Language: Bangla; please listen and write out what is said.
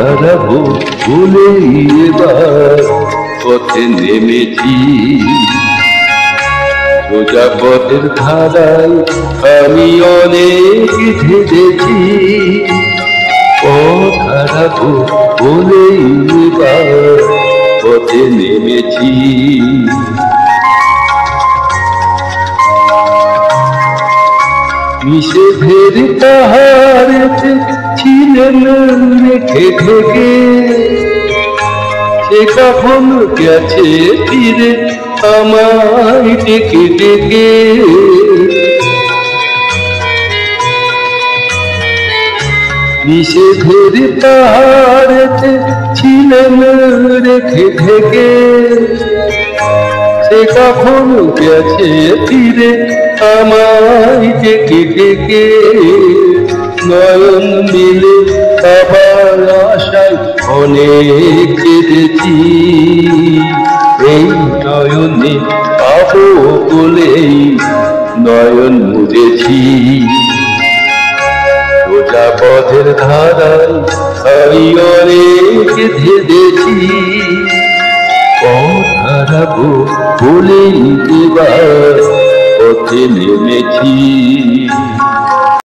হারাবো বলেই এবার পথে নেমেছি। সোজা পথের ধারায় আমি অনেক ধেড়েছি, পথ হারাবো বলেই এবার পথে নেমেছি। নিষেধের পাহাড়েতে ছিলেন রেখে ঢেকে, সে কখন গেছে ফিরে আমায় ডেকে ডেকে। নিষেধের পাহাড়েতে ছিলেন রেখে ঢেকে, সে কখন গেছে ফিরে আমায় ডেকে ডেকে। নয়ন মিলে আবার আশায় অনেক কেঁদেছি, এই নয়নে পাবো বলেই নয়ন মুজেছি। সোজা পথের ধারায় আমি অনেক ধেড়েছি, পথ হারাবো বলেই এবার পথে নেমেছি।